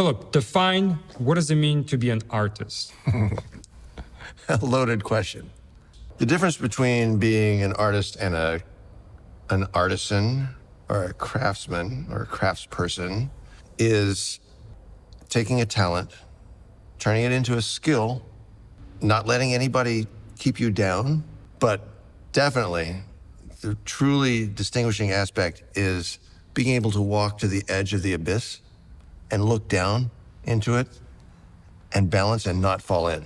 Philip, define what does it mean to be an artist? A loaded question. The difference between being an artist and an artisan or a craftsman or a craftsperson is taking a talent, turning it into a skill, not letting anybody keep you down, but definitely the truly distinguishing aspect is being able to walk to the edge of the abyss and look down into it and balance and not fall in.